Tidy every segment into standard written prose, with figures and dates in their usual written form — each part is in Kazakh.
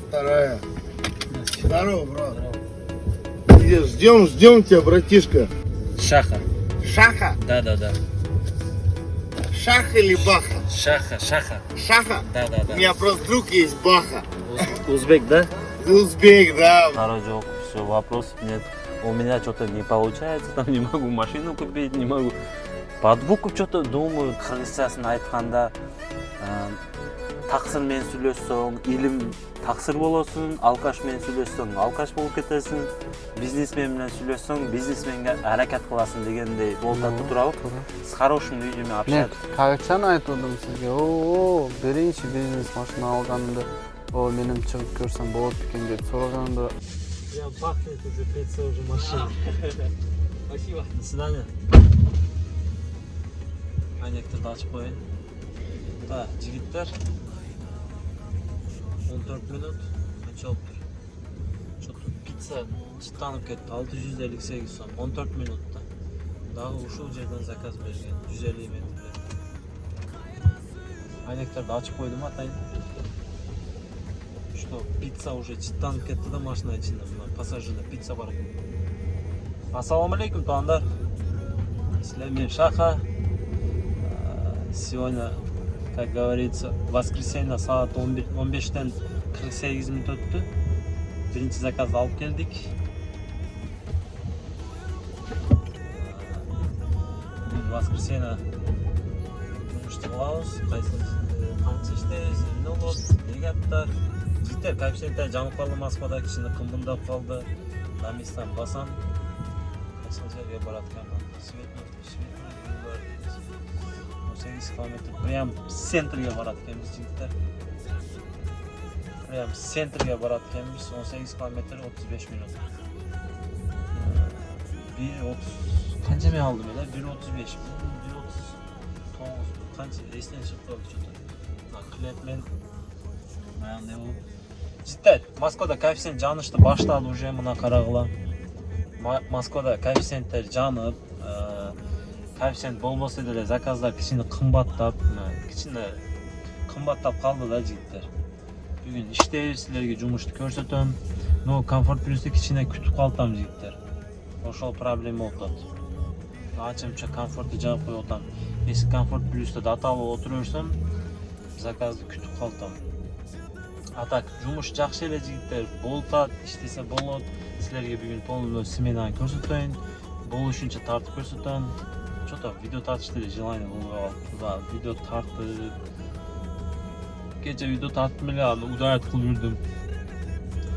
Вторая. Здорово, брат. Ждем тебя, братишка. Шаха. Шаха? Да. Шаха или Баха? Шаха. Шаха? Да. У меня просто друг есть Баха. Узбек, да? Узбек, да. Второй все, вопросов нет. У меня что-то не получается, там не могу машину купить, не могу. Под звуку что-то думаю, кыргызчасын айтканда таксыр менен сүйлөшсөң, илим таксыр болосуң, алкаш менен сүйлөшсөң, алкаш болуп кетесиң, бизнесмен менен сүйлөшсөң, бизнесменге аракет кыласың дегендей болуп атты туурабы? С хорошими людьми Мен общаться. кагачан айтып сизге. Биринчи бизнес машина алганымда, менин чыгып көрсөм болот экен деп сураганымда. Я пахнет уже 5 уже машина. Спасибо. До свидания. Айнектерди ачып коеюн. Да, жигиттер. 14 минут. Канча болуптур? Что-то пицца чыттанып кетти. 658 сом. 14 минутта. Дагы ушул жерден заказ берген. 150 метрлер. Айнектерди ачып койдум атайын. Что пицца уже чыттанып кетти да машина ичинде. Мына пассажирда пицца бар. Ассаламу алейкум, тугандар. Силер мен Шаха. Сегодня, как говорится, воскресенье саат 15-тен 48 минут өттү. Биринчи заказды алып келдик. Воскресенье жумушты кылабыз. Канча иштейбиз, эмне болот, эмне каптар. Жигиттер, коэффициенттер жанып калды Москвада, кичине кымбындап калды. На местан басам. Кайсыл жерге барат экен? Светный 8 километр. Прям с центрге барат экенбиз, жигиттер. Прям с центрге барат экенбиз. 18 километр 35 минут. 1.30. Канча мен алдым эле? 1.35. 1.39. Канча эстен чыгып калды что-то. Клеп менен андай болуп. Жигиттер, Москвада коэффициент жанышты баштады уже, мына карагыла. Москвада коэффициенттер жанып, коэффициент болбосо деле заказдар кичине кымбаттап калды да, жигиттер. Бүгүн иштейбиз, силерге жумушту көрсөтөм. Но комфорт плюсту кичине күтүп калтам, жигиттер. Ошол проблема болуп атат. Ачымча комфортту жаап коюп атам. Эси комфорт плюсту дата алып отура берсем, заказды күтүп калтам. А так, жумуш жакшы эле, жигиттер. Болтат, иштесе болот. Силерге бүгүн полный сменаны көрсөтөйүн. Болушунча тартып көрсөтөм. Что-то видео тартышты эле желание болуп калды. Да, видео тартып. Кече видео тарттым эле, аны удаят кылып жүрдүм.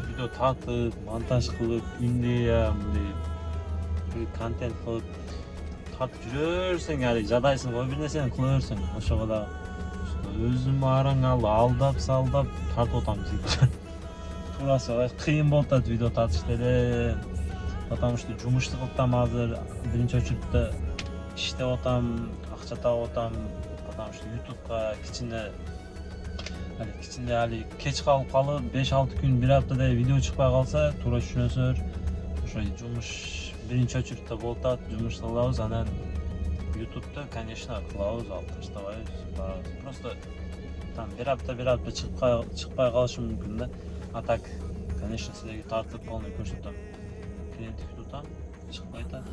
Видео тартып, монтаж кылып, индия, мындай контент кылып тартып жүрөрсөң, али жадайсың, бир нерсени кыла берсең, ошого да өзүм араң алдап салдап тартып атам, жигиттер. Туурасы кыйын болуп атат видео тартышты эле. Потому что жумушту кылтам азыр, биринчи очередте иштеп атам, акча таап атам. Потому что YouTube'га кичине али кеч калып 5-6 күн, 1 аптадай видео чыкпай калса, туура түшүнөсүздөр. Ошо жумуш биринчи очередте болуп атат, жумуш кылабыз, анан YouTube'да, конечно, кылабыз, алып таштабайбыз, барабыз. Просто там 1 апта чыкпай калышы мүмкүн да. А так, конечно, силерге тартып полный көрсөтөм. Клиентти күтүп атам, чыкпай атат.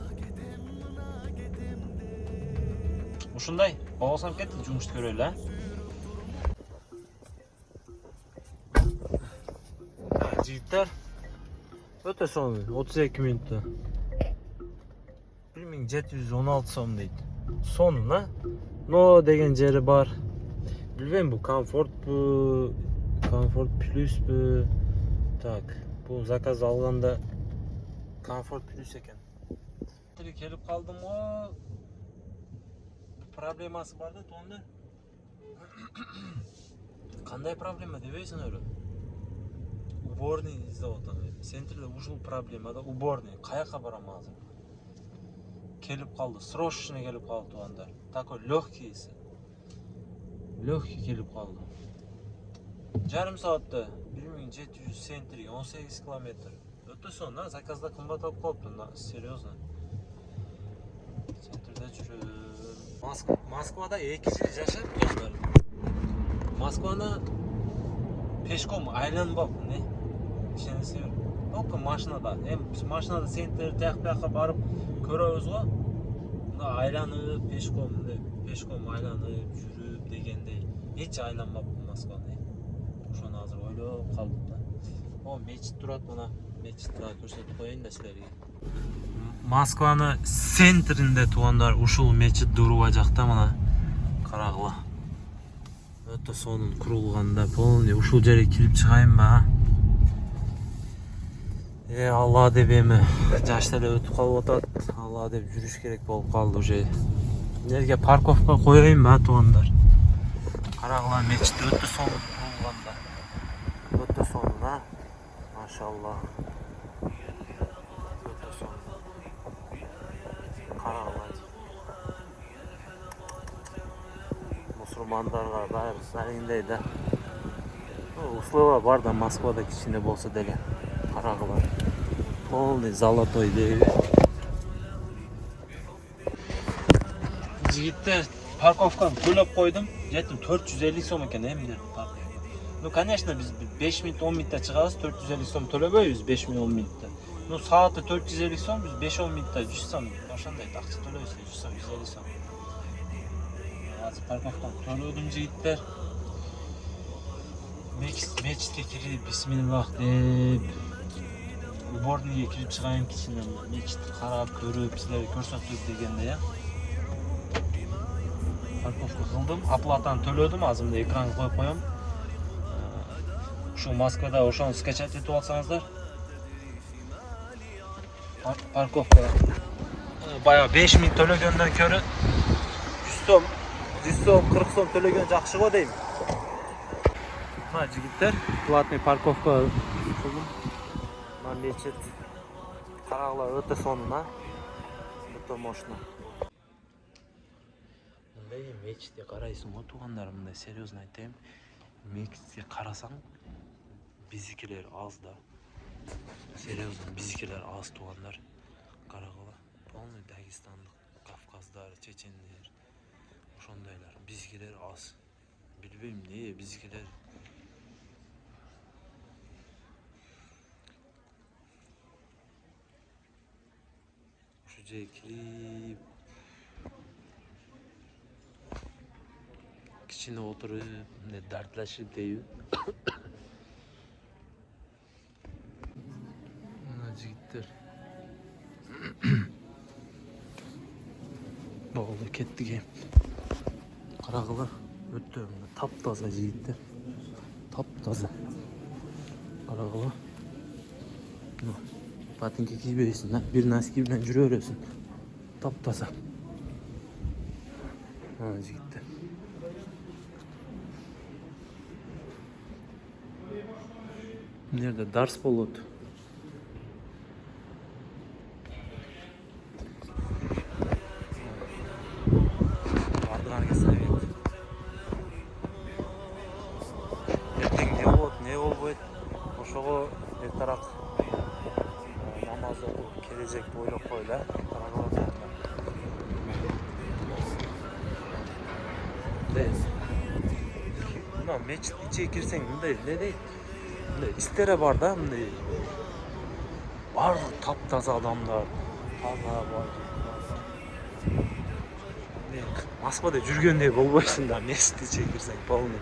Ушундай, болсом кетти, жумушту көрөлү, жигиттер. Өтө соңу 32 минутта. 1716 сом дейт. Сонун, Но деген жери бар. Билбейм, бул комфорт плюс бу. Так, бул заказ алганда комфорт плюс экен. Келип калдым го. Проблемасы бар да, тугандар. Кандай проблема дебейсиң эле? Уборный издеп атам. Центрде ушул проблема да, уборный. Каяка барам азыр? Келип калды, срочно келип калды, тугандар. Такой легкий келип калды. Жарым саатта 1700 центри, 18 километр. Өтө сонун, заказда кымбат алып калыптыр, серьезно. Центрде жүрөм. Москвада 2 жыл жашап, тугандар. Москваны пешком айланбап не ишенесиз только машинада эми машинада центр тияк барып көрөбүз го мына айланып пешком айланып жүрүп дегендей эч айланбаппын Москваны ошону азыр ойлоп калдым да. О, мечит турат, мына мечитти көрсөтүп коеюн да силерге. Москваны центринде туугандар ушул мечит Дуруа жакта мына карагыла. Өтө сонун курулганда полный ушул жерге кирип чыгайынбы? Алла деп эми жаш эле өтүп калып атат. Алла деп жүрүш керек болуп калды уже. Элерге парковка коеюнбу туугандар? Карагыла мечит өтө сонун курулганда. Өтө сонун, а? Машалла. Өтө сонун. Карагыла. Мусулмандарга баары сайындей да. Услова бар да Москвада кичине болсо деле. Карагыла. Полный золотой дейби. Жигиттер, парковканы төлөп койдум. Жетим 450 сом экен эмне парковка. Ну, конечно, биз 5 минут 10 минутта чыгабыз, 450 сом төлөбөйбүз 5 минут 10 минутта. Ну, сааты 450 сом, биз 5-10 минутта 100 сом ошондой акча төлөбүз, 100 сом, 150 сом. Азыр парковканы төлөдүм жигиттер. Мечитке кирип, бисмиллах деп, уборныйга кирип чыгайын кичине, мечитти карап, көрүп, силерге көрсөтүп дегенде, я. Парковка кылдым, оплатаны төлөдүм, азыр мында экранга коюп коем. Ушул Москвада ошону скачать этип алсаңыздар. Парковка баягы 5 минут төлөгөндөн көрө 100 сом, 40 сом төлөгөн жакшы го дейм. Мына жигиттер, платный парковка кылдым. Мына мечит карагыла өтө сонун, а? Өтө мощно. Мындай мечитке карайсың го туугандар, мындай серьезно айтайын. Мечитке карасаң, бизикилер аз да. Серьезно, бизикилер аз туугандар. Карагыла, полный Дагестандык, Кавказдар, чечендер, ошондойлар. Бизикилер аз. Билбейм эмне бизикилер. Ушу жерге кирип кичине отуруп, мындай дартлашып дейби. Мына жигиттер. Болду, кеттик эми. Карагыла, өтө таптаза жигиттер. Таптаза. Карагыла. Ботинке кийбейсиң, да? Бир носки менен жүрө бересиң. Таптаза. Мына жигиттер. Нерде дарс болот. Бардыган совет. Эртең не болот, не болбойт. Ошого эртараак намаз окуп келечекти ойлоп койду, мына мечит ичиге кирсең мындай эмне дейт? Мындай истере бар да, мындай барлык таптаза адамдар, таза бар. Москвада жүргөндөй болбойсуң да, мечит ичиге кирсең полный.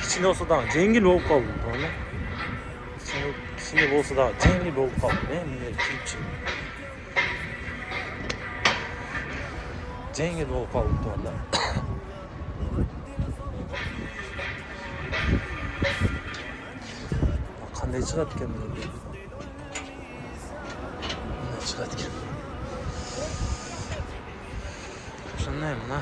Кичине болсо дагы жеңил болуп калдым, тууган. Кичине болсо дагы жеңил болуп калдым, эмне кийипчи. Жеңил болуп калдым, тууган. Кандай чыгат экен мындай? Мындай чыгат экен. Ошондой мына.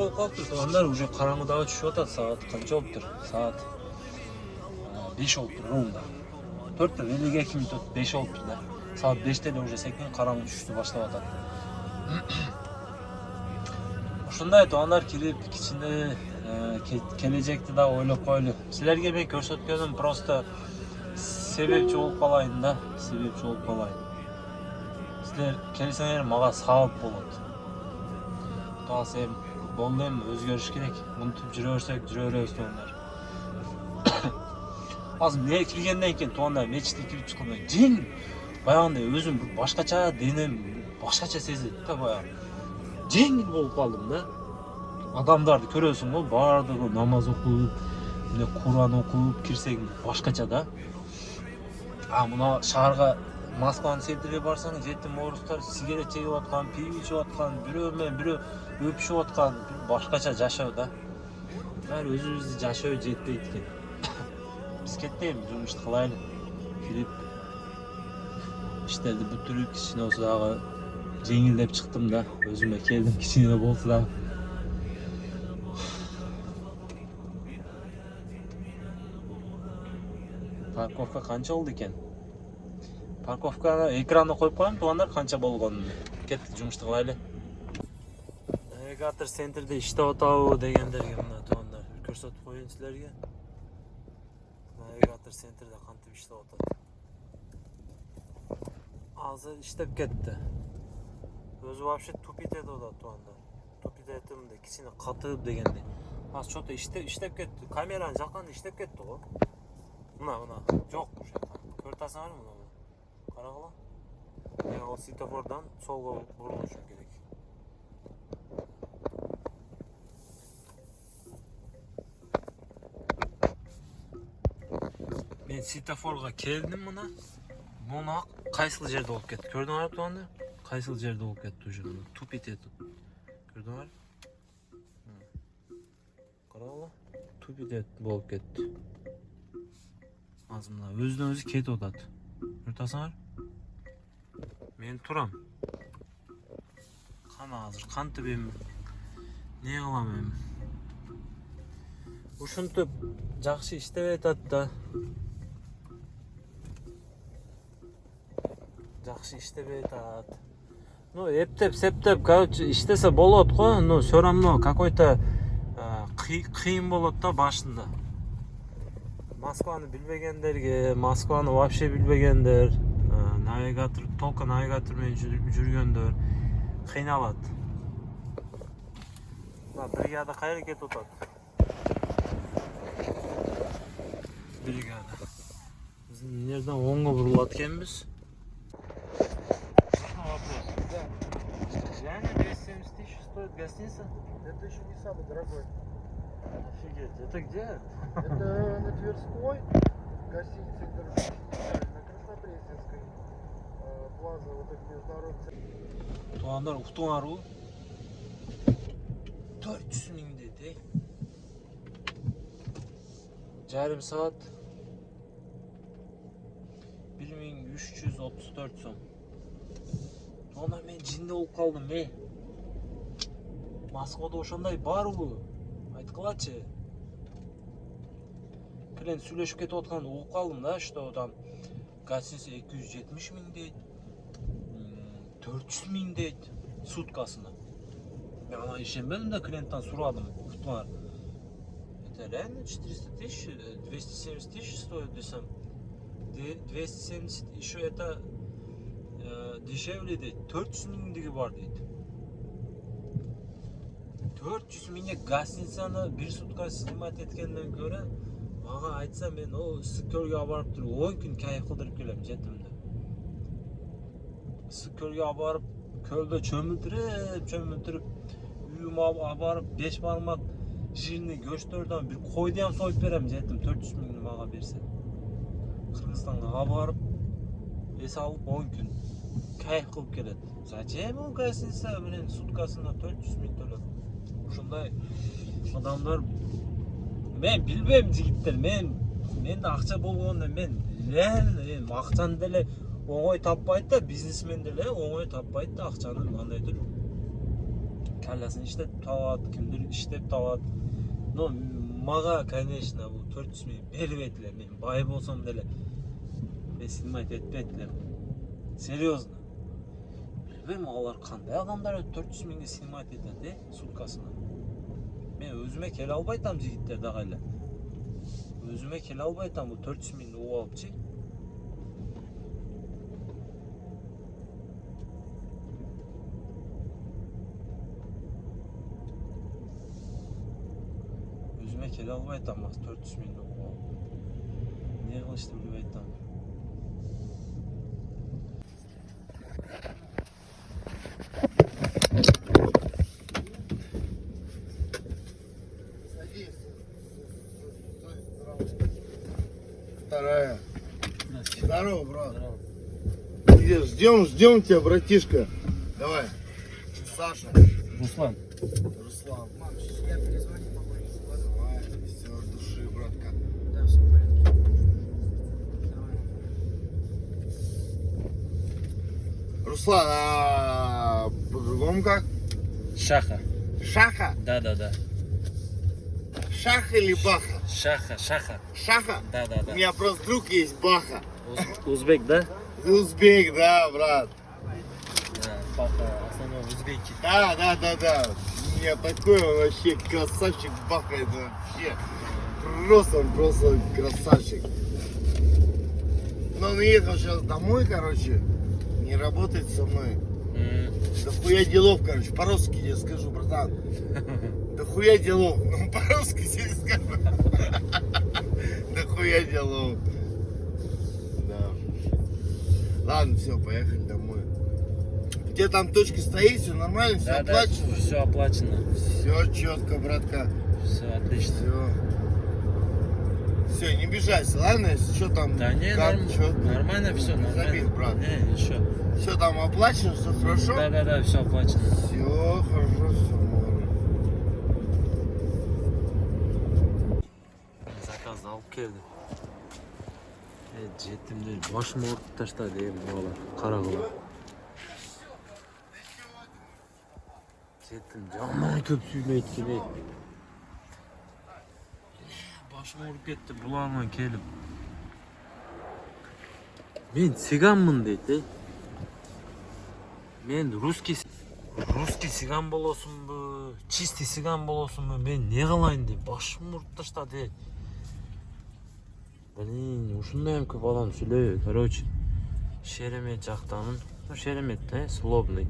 болуп калыптыр туугандар. Уже караңгы дагы түшүп атат. Саат канча болуптур? Саат 5 болуптур ровно. 4:52 мүнөт 5 болуптур да. Саат 5'te эле уже секин караңгы түшүштү баштап атат. Ушундай туугандар кирип кичине келечекти да ойлоп койлу. Силерге мен көрсөткөнүм просто себепчи болуп калайын да, себепчи болуп калайын. Силер келсеңер мага сабап болот. Калса эми болду эми өзгөрүш керек. Мынтип жүрө берсек жүрө беребиз туугандар. Азыр эмне киргенден кийин туугандар мечитке кирип чыкканда жеңил баягындай өзүм бир башкача денем башкача сезилет да баягы. Жеңил болуп калдым да. Адамдарды көрөсүң го, баардыгы намаз окуп, эмне Куран окуп кирсең башкача да. А мына шаарга Москванын центрине барсаң, жетим орустар сигарет чегип аткан, пиво ичип аткан, бирөө менен бирөө өпүшүп аткан, башкача жашоо да. Баары өзүбүздү жашоо жетпейт экен. Биз кетпейбиз, жумушту кылайлы. Кирип иштерди бүтүрүп, кичине болсо дагы жеңилдеп чыктым да. Өзүмө келдим, кичине болсо дагы. Парковка канча болду экен? Парковканы экранды коюп коем туугандар канча болгонун. Кетти, жумушту кылайлы. Навигатор центрде иштеп атабы дегендерге мына туугандар көрсөтүп коеюн силерге. Навигатор центрде кантип иштеп атат. Азыр иштеп кетти. Өзү вообще тупить этип атат туугандар. Тупить этимде кичине катып дегендей. Азыр чото иштеп кетти. Камераны жакканда иштеп кетти го. Мына жок ушул жака. Көрүп атасыңарбы мына? Карагыла. Мен ал светофордон солго бурулушум керек. Мен светофорго келдим мына. Мына кайсыл жерде болуп кетти? Көрдүңөрбү туугандар? Кайсыл жерде болуп кетти уже мына тупить этип. Көрдүңөр? Карагыла. Тупить этип болуп кетти. Азыр мына өзүнөн өзү кетип атат. Көрүп атасыңар? Мен турам. Кана азыр кантип эми не кылам эми? Ушинтип жакшы иштеп атат да. Жакшы иштеп атат. Ну, эптеп, короче, иштесе болот го, но всё равно какой-то кыйын болот да башында. Москваны билбегендерге, Москваны вообще билбегендер, навигатор, толко навигатор менен жүргөндөр кыйналат. Мына бригада кайра кетип атат. Бригада. Биз эмнерден оңго бурулат экенбиз? Реально 270 тысяч стоит гостиница? Это еще не самый дорогой. Офигеть, это где? Это на Тверской, гостиница Интернациональная, на Краснопресненской, плаза, вот это международный. Туугандар уктуңарбы? 400 000 дейт, жарым саат 1334 сом. Туугандар мен жинде болуп калдым, Москвада ошондой барбы? Айткылачы. Клиент сүйлөшүп кетип атканды угуп калдым да, что там гостиница 270 000 дейт, 400 000 дейт суткасына. Мен ана ишенбедим да, клиенттен сурадым. Уктуңар. Это реально 400 тысяч, 270 тысяч стоит десем. 270 еще это дешевле дейт. 400 000 бар дейт. 400 000 гостиницаны бир сутка снимать эткенден көрө мага айтса мен ысык көлгө алып барып туруп 10 күн кайф кылдырып келем жетимде. Ысык көлгө алып барып көлдө чөмүлтүрүп үйүмө алып барып 5 бармак жирни көчтөрдөн бир койду ham союп берем жетим 400 000 мага берсе. Кыргызстанга алып барып эс алып 10 күн кайф кылып келет. Зачем у гостиница менен суткасына 400 000 төлөп? Ушундай адамдар мен билбейм жигиттер, менде акча болгондо мен реально акчаны деле оңой таппайт да, бизнесмен деле оңой таппайт да акчаны мындайдыр. салясын иштетип табат, кимдир иштеп табат. Но мага, конечно, бул 400 миң бербейт эле. Мен бай болсом деле мен снимать этпейт элем. Серьезно. Билбейм алар кандай адамдар 400 миңге снимать этет, суткасына. Мен өзүмө келе албай атам жигиттер дагы эле. Өзүмө келе албай атам бул 400 миңди угуп алыпчы. Өзүмө келе албай атам 400 миңди угуп алып. Не кылышты билбей атам. Вторая. Здорово, брат. Где? Ждем тебя, братишка. Давай. Саша. Руслан. Руслан. Мам, сейчас я перезвоню, попозже. Давай. Все, от души, братка. Да, все в порядке. Руслан, а по-другому как? Шаха. Шаха? Да. Шаха или баха? Шаха. Шаха? Да. У меня просто друг есть баха. Узбек, да? Узбек, да, брат. Да, папа основном узбеки. Да. У меня такой, он вообще красавчик бахает вообще. Он просто красавчик. Но он уехал сейчас домой, короче. Не работает со мной. Да хуя делов, короче. По-русски я скажу, братан. Да хуя делов. Ну, по-русски тебе скажу. Да хуя делов. Да. Ладно, все, поехали домой. У тебя там точка стоит, все нормально, все оплачено? Все оплачено. Все четко, братка. Все отлично. Все, не обижайся, ладно? Если что там, Да не, как, чё, нормально все, нормально. забей, брат. Не, ничего. Все там оплачено, все хорошо? Да, все оплачено. Все хорошо, все норм. Заказ алып келди. Жетимдер башым ооруп таштады, балалар. Карагыла. Жетим жаман көп сүйлөйт келе. Башым ооруп кетти булардан келип. Мен сиганмын дейт, Мен русский сиган болосунбу, чистый сиган болосунбу, мен не кылайын деп башым ооруп таштады. Блин, ушундай эм көп адам сүйлөйт. Короче, Шеремет жактамын. Шеремет, Слобный.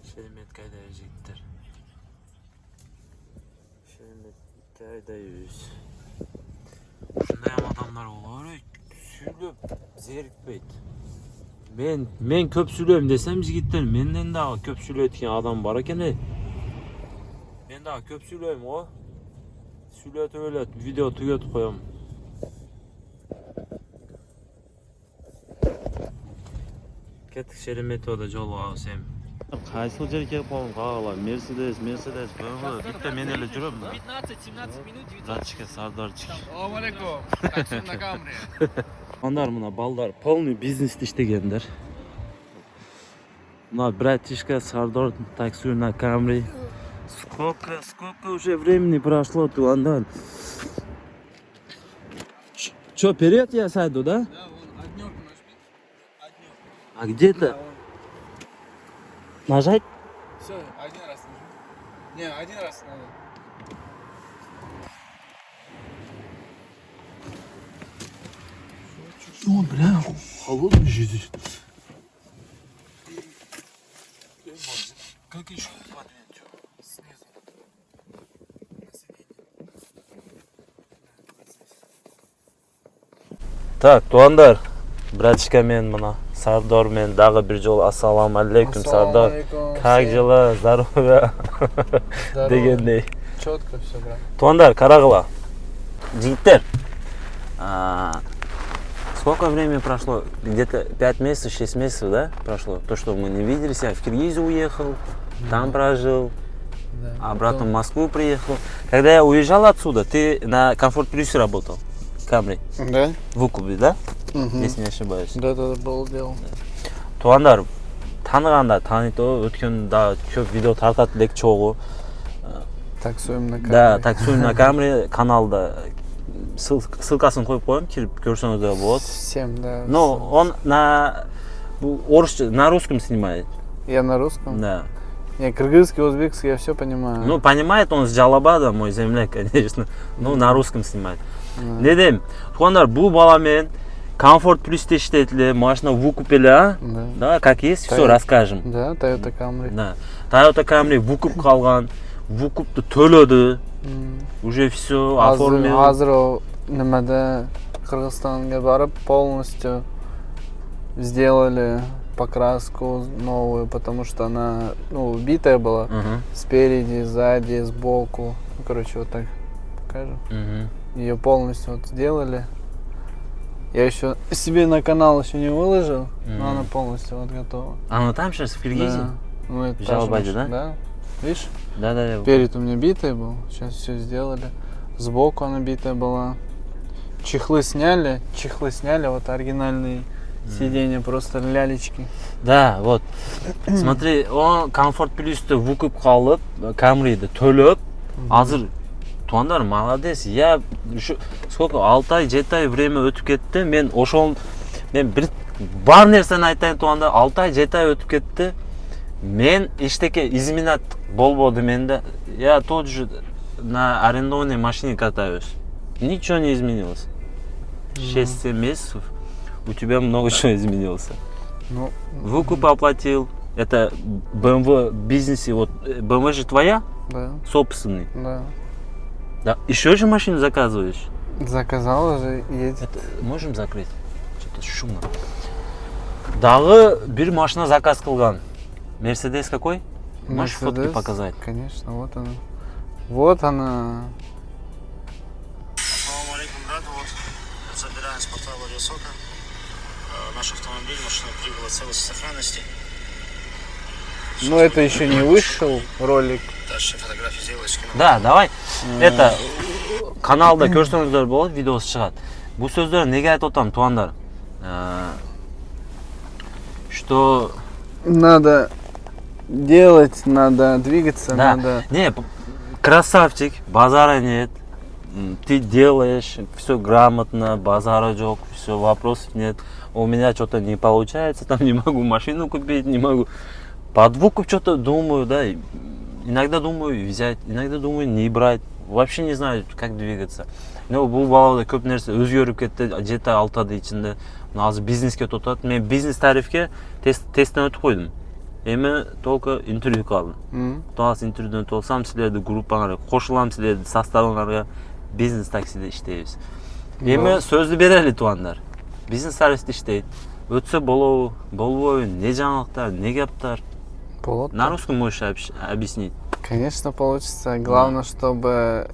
Шеремет кайда жигиттер. Шеремет кайдайбыз. Ушундай адамдар боло берет. Сүйлөп зерикпейт. Мен көп сүйлөйм десем жигиттер, менден дагы көп сүйлөйт адам бар экен. Мен дагы көп сүйлөйм го. Сүйлөтүп элет, видео түгөтүп коем. Кеттик Шереметовда жолугабыз эми. Кайсыл жерге келип калдым, кагала. Мерседес, бөгө. Битте мен эле жүрөм да. 15-17 минут. Братчика, Сардарчик. Салам алейкум. Такси на камере. Андар мына балдар полный бизнесте иштегендер. Мына братишка Сардар такси на Камри. Сколько уже времени прошло, Туандан? Чё, вперед я сойду, да? Да, вон, однёрку нажми. Однёрку. А где-то нажать? Все, один раз нажми. Не, один раз надо. О, бля, холодный же здесь. Как еще подвинуть? Снизу. На сиденье. Так, Туандар, братишка мен мына Сардар мен дагы бир жолу ассаламу алейкум, Сардар. Как дела? Здорово. Дегендей. Четко все, брат. Туандар, карагыла. Жигиттер. Сколько времени прошло? Где-то 5 месяцев, 6 месяцев, да, прошло? То, что мы не виделись, я в Киргизию уехал, там прожил, Да. обратно в Москву приехал. Когда я уезжал отсюда, ты на Комфорт Плюсе работал, Камри, Да? в Укубе, да? Угу. Если не ошибаюсь. Да, было дело. Туандар, таныганда тааныйт о, өткөн да көп видео тартат элек чогуу. Таксуем на Да, камере. таксуем на камере каналда ссылкасын коюп коем, кирип көрсөңүздөр болот. Всем, да. Но он на орусча, на русском снимает. Я на русском? Да. Я кыргызский, узбекский, я все понимаю. Ну, понимает он с Джалабада, мой земляк, конечно. Ну, на русском снимает. Да. Не дейм, тугандар, бул бала менен Comfort Plus'те иштейт эле, машина выкуп эле, а? Да. Да, как есть, все Toyota. расскажем. Да, Toyota Camry. Да. Toyota Camry выкуп калган, выкупты төлөдү, уже все оформил. Азыр немеде Кыргызстанга барып полностью сделали покраску новую, потому что она, ну, битая была Мгм. спереди, сзади, сбоку. Ну, короче, вот так покажем. Мгм. Ее полностью вот сделали. Я еще себе на канал еще не выложил, но она полностью вот готова. Она там сейчас в Киргизии? Да. Ну, это В та же Жалабаде, машина, да? Да. Видишь? Да. Перед у меня битый был, сейчас все сделали. Сбоку она битая была. Чехлы сняли, вот оригинальные сиденья, просто лялечки. Да, вот. Смотри, он Comfort Plus'ты выкуп калып, Camry'ди төлөп, азыр тугандар молодец. Я еще сколько 6 ай, 7 ай время өтүп кетти. Мен бир бар нерсени айтайын тугандар, 6 ай, 7 ай өтүп кетти. Мен эчтеке изменат болбоду менде. Я тот же на арендованной машине катаюсь. Ничего не изменилось. 6-7 месяцев у тебя много чего изменился. Ну, Выкуп оплатил. Это BMW бизнесе. Вот BMW же твоя? да, Собственный. да. Да. Еще же машину заказываешь? Заказал уже, едет. Это можем закрыть? Что-то шумно. Дагы бир машина заказ кылган. Мерседес какой? Можешь фотки Mercedes, показать? Конечно, вот она. Вот она. Ассаламу алейкум, брат. Вот забираем с порта Владивостока. Наш автомобиль, машина прибыла в целости и сохранности. Ну, это еще не вышел ролик. Дальше фотографии сделаю, скину. Да, давай. Это каналда көрсөңүздөр болот, видеосу чыгат. Бул сөздөрдү неге айтып атам, тугандар? Что Надо делать, надо двигаться, да, надо... не, красавчик, базара нет. Ты делаешь все грамотно, базара жок, все, вопросов нет. У меня что-то не получается, там не могу машину купить, не могу. Под выкуп что-то думаю, да. Иногда думаю взять, иногда думаю не брать. Вообще не знаю, как двигаться. Но бул балада көп нерсе өзгөрүп кетти, 7-6 айдын ичинде. Азыр бизнеске тотат. Мен бизнес тарифке тесттен өтүп койдум. Эми только интервью калдым. Тоас интервьюдөн өтүп алсам, силерди группаңарга кошулам, силерди составыңарга бизнес таксиде иштейбиз. Эми сөздү берели тугандар. Бизнес сервисте иштейт. Өтсө болобу, болбойбу, не жаңылыктар, не кептар. Болот. На русском можешь объяснить? Конечно, получится. Главное, чтобы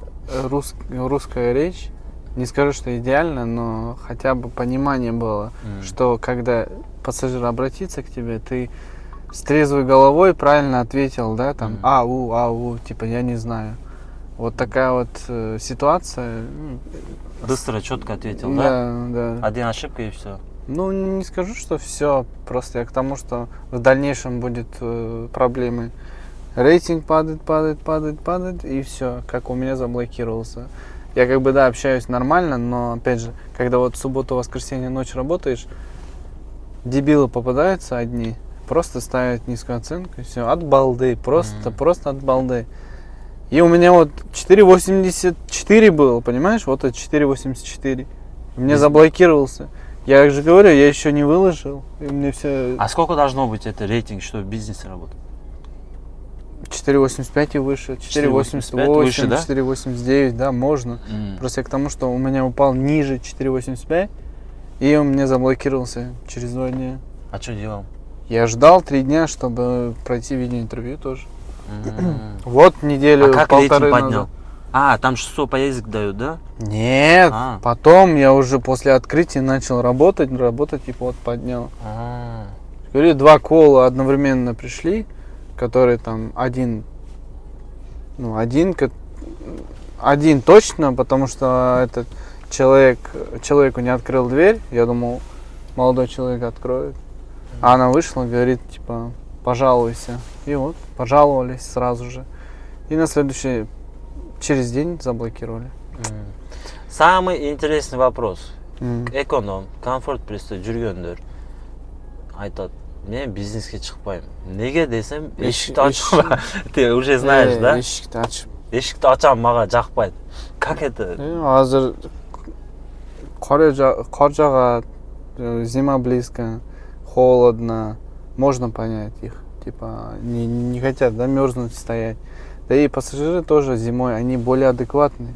русская речь, не скажу, что идеально, но хотя бы понимание было, что когда пассажир обратится к тебе, ты с трезвой головой правильно ответил, да, там, ау, типа, я не знаю. Вот такая вот ситуация. Быстро, четко ответил, да? Да. Один ошибка и все. Ну, не скажу, что все, просто я к тому, что в дальнейшем будет проблемы. Рейтинг падает, и все, как у меня заблокировался. Я как бы, да, общаюсь нормально, но, опять же, когда вот в субботу, воскресенье, ночь работаешь, дебилы попадаются одни, просто ставят низкую оценку, и все, от балды, просто от балды. И у меня вот 4.84 было, понимаешь, вот это 4.84. Мне заблокировался. Я же говорю, я еще не выложил, и мне все... А сколько должно быть это рейтинг, чтобы в бизнесе работать? 4.85 и выше, 4.88, выше, да? 4.89, да, можно. Просто я к тому, что у меня упал ниже 4.85, и он мне заблокировался через 2 дня. А что делал? Я ждал 3 дня, чтобы пройти видеоинтервью тоже. Вот неделю, А как полторы рейтинг назад. поднял? А, там 600 поездок дают, да? Нет, А. потом я уже после открытия начал работать и вот поднял. Говорю, 2 кола одновременно пришли, которые там один точно, потому что этот человеку не открыл дверь. Я думал, молодой человек откроет. А она вышла, говорит, типа, пожалуйся. И вот, пожаловались сразу же. И на следующий, через день заблокировали. Самый интересный вопрос. М. Эконом, комфорт плюсте жүргөндөр айтат, мен бизнеске чыкпайм. Неге десем, эшикти ачып, ты уже знаешь, да? Эшикти ачып. Эшикти ачам, мага жакпайт. Как это? Азыр кор жагат, зима близко, холодно. Можно понять их. Типа, не хотят, да, мерзнуть, стоять. Да и пассажиры тоже зимой, они более адекватные.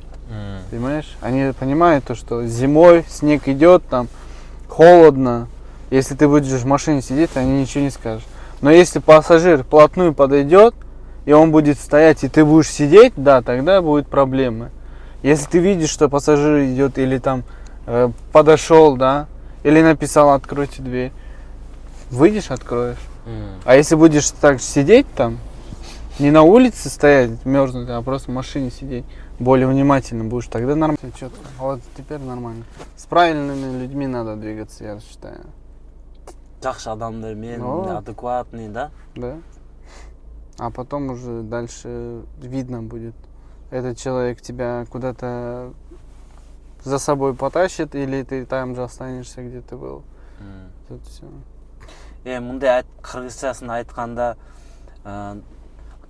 Понимаешь? Они понимают то, что зимой снег идет, там холодно. Если ты будешь в машине сидеть, они ничего не скажут. Но если пассажир вплотную подойдет, и он будет стоять, и ты будешь сидеть, да, тогда будут проблемы. Если ты видишь, что пассажир идет, или там подошел, да, или написал «откройте дверь», выйдешь, откроешь. А если будешь так сидеть там, не на улице стоять, мерзнуть, а просто в машине сидеть, более внимательно будешь, тогда нормально. Четко. Вот теперь нормально. С правильными людьми надо двигаться, я считаю. Жакшы адамдар мен Ну. адекватный, да? Да. А потом уже дальше видно будет. Этот человек тебя куда-то за собой потащит, или ты там же останешься, где ты был. Тут все. Мындай кыргызчасын айтканда,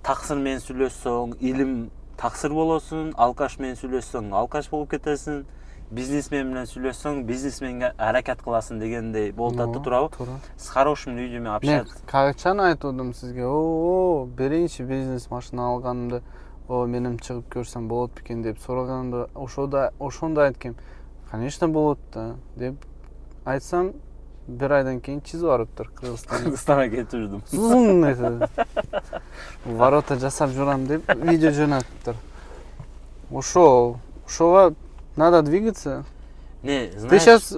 таксыр менен сүйлөшсөң, илим таксыр болосуң, алкаш менен сүйлөшсөң, алкаш болуп кетесиң, бизнесмен менен сүйлөшсөң, бизнесменге аракет кыласың дегендей болуп атты, туурабы? Туура. С хорошими людьми Мен общаться. качан айтып сизге, о, берейинчи бизнес машина алганымды, о, менин чыгып көрсөм болот бекен деп сураганымда, ошондо айткем. Конечно болот да, деп айтсам, бир айдан кийин чизип барыптыр Кыргызстанга. Кыргызстанга кетип жүрдүм. Зун это. Ворота жасап жүрам деп видео жөнөттүр. Ошого надо двигаться. Не, Ты знаешь, сейчас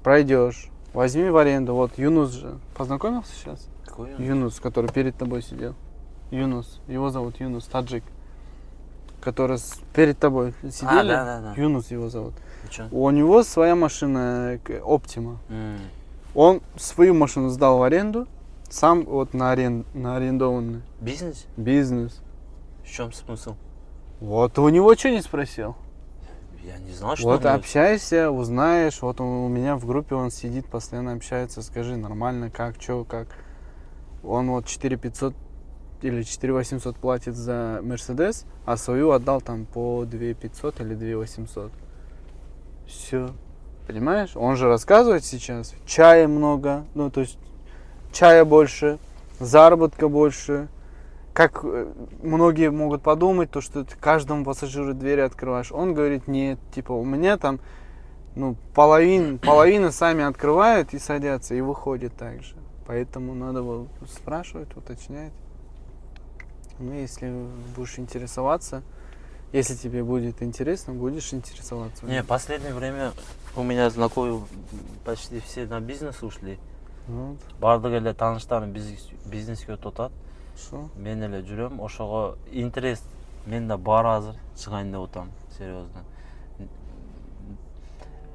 пройдешь, возьми в аренду. Вот Юнус же. Познакомился сейчас? какой он? Юнус, который перед тобой сидел. Юнус. Его зовут Юнус, таджик. Который перед тобой сидели. да. Юнус его зовут. И чё? У него своя машина Optima. Он свою машину сдал в аренду. Сам вот на арендованный Бизнес? бизнес. В чем смысл? Вот у него что не спросил? Я не знал, что Вот он- общайся, узнаешь. Вот у меня в группе он сидит, постоянно общается. Скажи, нормально, как, что, как. Он вот 4500 или 4800 платит за Мерседес, а свою отдал там по 2500 или 2800. Все. Понимаешь? Он же рассказывает сейчас. Чая много, ну то есть чая больше, заработка больше. Как многие могут подумать, то, что ты каждому пассажиру двери открываешь. Он говорит, нет, типа у меня там половина сами открывают и садятся, и выходят так же. Поэтому надо было спрашивать, уточнять. Ну, если будешь интересоваться, если тебе будет интересно, будешь интересоваться. Не, в последнее время у меня знакомые почти все на бизнес ушли. Вот, Бардык эле тааныштарым бизнеске өтүп атат. что? Мен эле жүрөм, ошого интерес. Мен да баары азыр чыгайын деп атам, серьезно.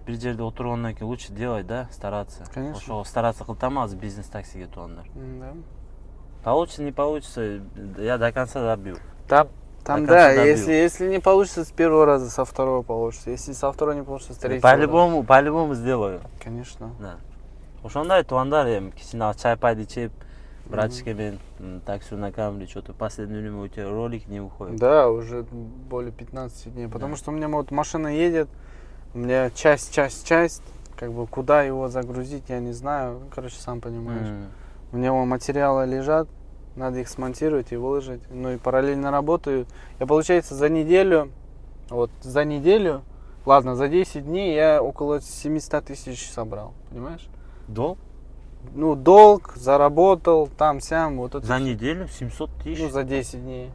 Бир жерде отургандан кийин лучше делать, да, стараться. Конечно. Ошого стараться кылтам азыр бизнес таксиге тугандар. Да. Получится, не получится, я до конца добью. Там До да, конца добью. если не получится с первого раза, со второго получится. Если со второго не получится, с третьего раза. По-любому сделаю. Конечно. Да. Ошондой туугандар эми кичине чай пайды ичип, братчикке мен такси на камере что-то последнее время у тебя ролик не выходит. Да, уже более 15 дней. Потому Да. что у меня вот машина едет, у меня часть. Как бы куда его загрузить, я не знаю. Короче, сам понимаешь. У меня вон материалы лежат, надо их смонтировать и выложить. Ну и параллельно работаю. Я, получается, за неделю, ладно, за 10 дней я около 700 тысяч собрал, понимаешь? Долг? Ну, долг, заработал, там-сям, вот это. За неделю 700 тысяч? Ну, за 10 дней.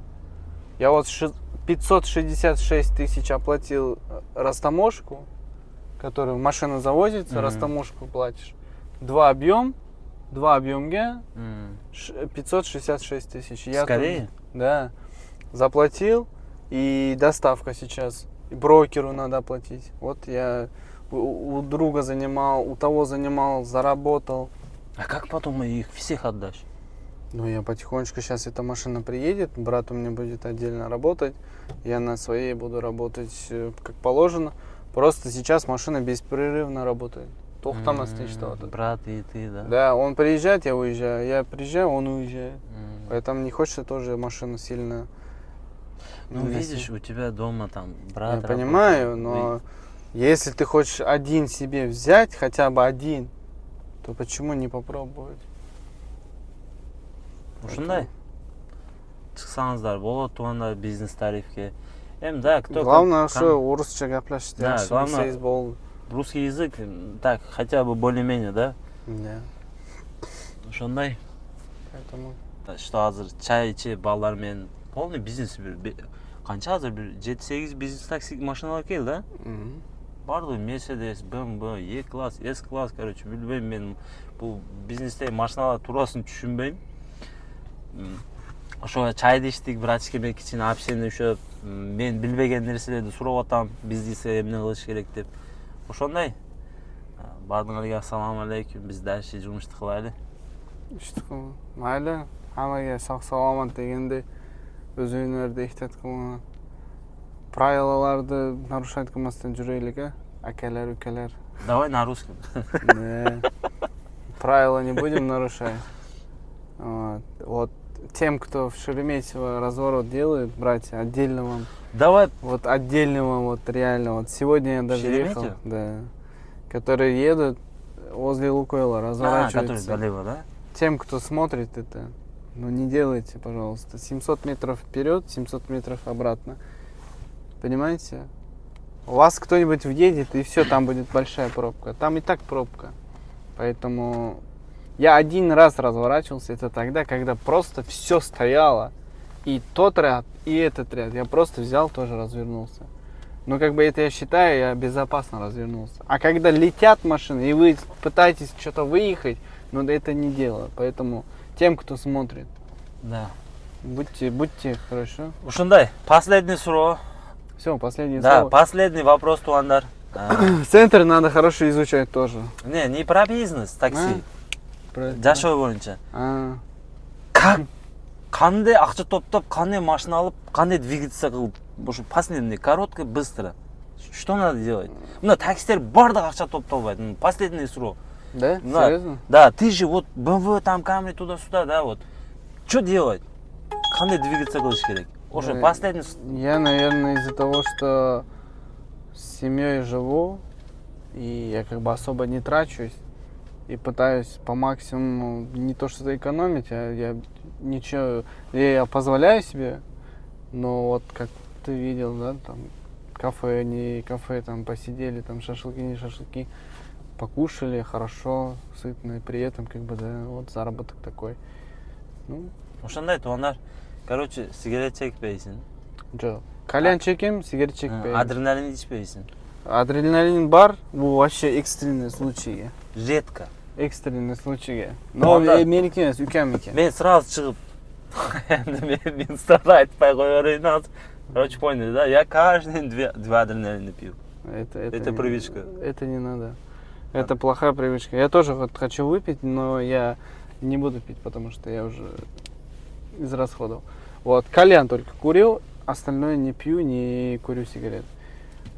Я вот 566 тысяч оплатил растаможку, которую машина завозится, Мгм. растаможку платишь. Два объемга, 566 тысяч. Я Скорее? тут, да, заплатил, и доставка сейчас, и брокеру надо оплатить. Вот я у друга занимал, у того занимал, заработал. А как потом их всех отдашь? Ну, я потихонечку, сейчас эта машина приедет, брат у меня будет отдельно работать, я на своей буду работать как положено. Просто сейчас машина беспрерывно работает. Тоқтамастан иштеп. Брат и ты, да? Да, он приезжает, я уезжаю, я приезжаю, он уезжает. Поэтому не хочется тоже машину сильно... Ну, видишь, у тебя дома там брат Я работает. понимаю, но если ты хочешь один себе взять, хотя бы один, то почему не попробовать? Ушундай. Чыксаңыздар болот туганда бизнес тарифке. Да, кто Главное, что орусча гаплашить, Да, главное- bilsangiz bo'ldi. русский язык, так, хотя бы более-менее, да? Да, Ошондой. поэтому... Что азыр чай ичип балдар менен полный бизнес канча азыр бир 7-8 бизнес такси машиналар келди, да? Мгм. Бардыгы Mercedes, BMW, E-класс, S-класс, короче, билбейм мен бул бизнестеги машиналар тураасын түшүнбөйм. Ошо чайды ичтик, бир ачке мен кичине общение ошо мен билбеген нерселерди сурап атам, бизнесте эмне кылыш керек деп. Ошондой. Бардыгыңарга ассаламу алейкум, биз дальше жумушту кылайлы. Işte mayli, hammaga sog' salomat deganda o'zinglarni ehtiyot qiling. Правилаларды нарушать qilmasdan juraylik, akalar, ukalar. Давай на русском. Да. Правила не будем нарушать. Вот тем, кто в Шереметьево разворот делает, братья, отдельно вам. Давай. Вот отдельно вам, вот реально. Вот сегодня я даже ехал. Шереметьево? Да. Которые едут возле Лукойла, Который разворачиваются. долево, да? Тем, кто смотрит это, ну не делайте, пожалуйста. 700 метров вперед, 700 метров обратно. Понимаете? У вас кто-нибудь въедет, и все, там будет большая пробка. Там и так пробка. Поэтому я один раз разворачивался, это тогда, когда просто все стояло. И тот ряд, и этот ряд. Я просто взял, тоже развернулся. Но как бы это я считаю, я безопасно развернулся. А когда летят машины, и вы пытаетесь что-то выехать, но это не дело. Поэтому тем, кто смотрит, Да. будьте хорошо. Ушундай, последний суроо. Все, последнее Да, слово. последний вопрос, тугандар. Центр надо хорошо изучать тоже. Не про бизнес, такси. Жашоо боюнча. Как? Кандай акча топтоп, кандай машина алып, кандай двигаться кылып, ошо последний, коротко, быстро. Что надо делать? Мына таксилер бардык акча топтолбайт. Последний суроо. Да? Да. Серьезно? Да, ты же вот BMW, там Camry, туда-сюда, да, вот. Что делать? Кандай двигаться кылыш керек? Ошо Да. последний. Я, наверное, из-за того, что с семьей живу, и я как бы особо не трачусь, и пытаюсь по максимуму не то что экономить, а я ничего, я позволяю себе, но вот как ты видел, да, там кафе, не кафе, там посидели, там шашлыки, не шашлыки, покушали хорошо, сытно, и при этом как бы, да, вот заработок такой. Ну, Ошондой тугандар. Короче, сигарет чекпейсиң. жо. Кальян чекем, сигарет чекпейм. Адреналин ичпейсиң. Адреналин бар, bu вообще экстренный случай. Редко. Экстренный случай. Но Анда- меники емес, үкем екен. Мен сразу чыгып, енді мен сразу айтпай коерейин азыр. Короче, поняли, да? Я каждый день два адреналина пью. Это привычка. Это не надо. Это плохая привычка. Я тоже вот хочу выпить, но я не буду пить, потому что я уже израсходовал. Вот, кальян только курил, остальное не пью, не курю сигарет.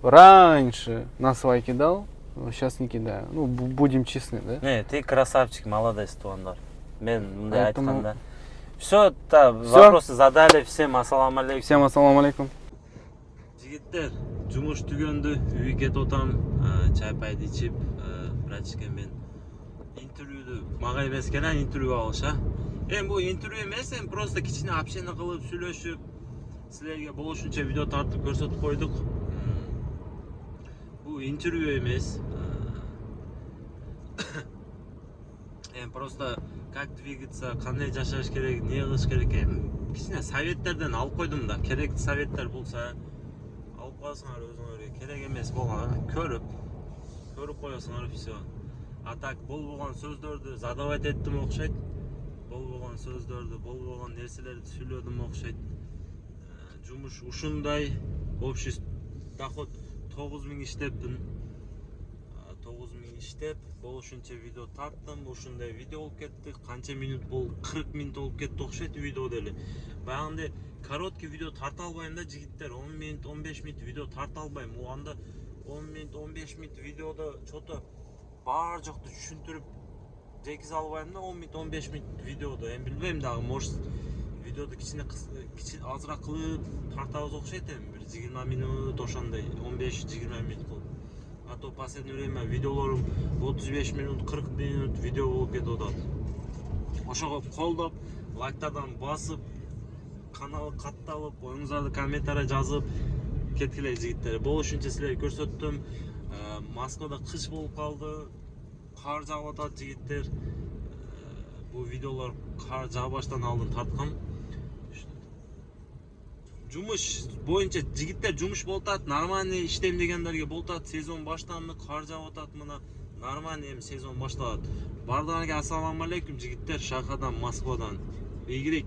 Раньше на свай кидал, сейчас не кидаю. Ну, будем честны, да? Не, ты красавчик, молодец, тугандар. Мен мындай Поэтому- айтканда. Все, вопросы задали. Всем ассаламу алейкум. Всем ассаламу алейкум. Жигиттер, жумуш түгөндү, үйгө кетип атам, чай пайды ичип, братчика мен интервьюду мага эмес экен, интервью алыш, Эми бул интервью эмес, эми просто кичине общение кылып, сүйлөшүп, силерге болушунча видео тартып көрсөтүп койдук. Бул интервью эмес. Эми просто как двигаться, кандай жашаш керек, эмне кылыш керек, кичине советтерден алып койдум да. Керектүү советтер болсо алып коесуңар өзүңөргө, керек эмес болгон көрүп коесуңар все. А так болбогон сөздөрдү задавать эттим окшойт. Болбогон сөздөрдү, болбогон нерселерди сүйлөдүм окшойт. Жумуш ушундай, общий доход 9000 иштеппин. 9000 иштеп, болушунча видео тарттым, ушундай видео болуп кетти. Канча минут болуп, 40 минут болуп кетти окшойт видео деле. Баягындай короткий видео тарта албайм да жигиттер, 10 минут, 15 минут видео тарта албайм. Анда 10 минут, 15 минут видеодо чото бар жокты түшүндүрүп жегизе албайм да 10 минут, 15 минут видеодо. Эми билбейм дагы, может видеоду кичине азыраак кылып тартабыз окшойт эми, бир 20 минут ошондой, 15-20 минут кылып. А то последнее время видеолорум 35 минут, 40 минут видео болуп кетип атат. Ошого колдоп, лайктардан басып, канал катталып, оюңуздарды комментарий жазып кеткиле жигиттер. Болушунча силерге көрсөттүм. Москвада кыш болуп калды. Кар жаап атат жигиттер. Бул видеолор кар жаабаштан алдын тарткан. Жумуш боюнча жигиттер жумуш болуп атат. Нормальный иштейм дегендерге болуп атат. Сезон баштанды, кар жаап атат мына. Нормальный эми сезон башталат. Бардыгыңарга ассаламу алейкум жигиттер, Шахадан, Москвадан. Ийгилик.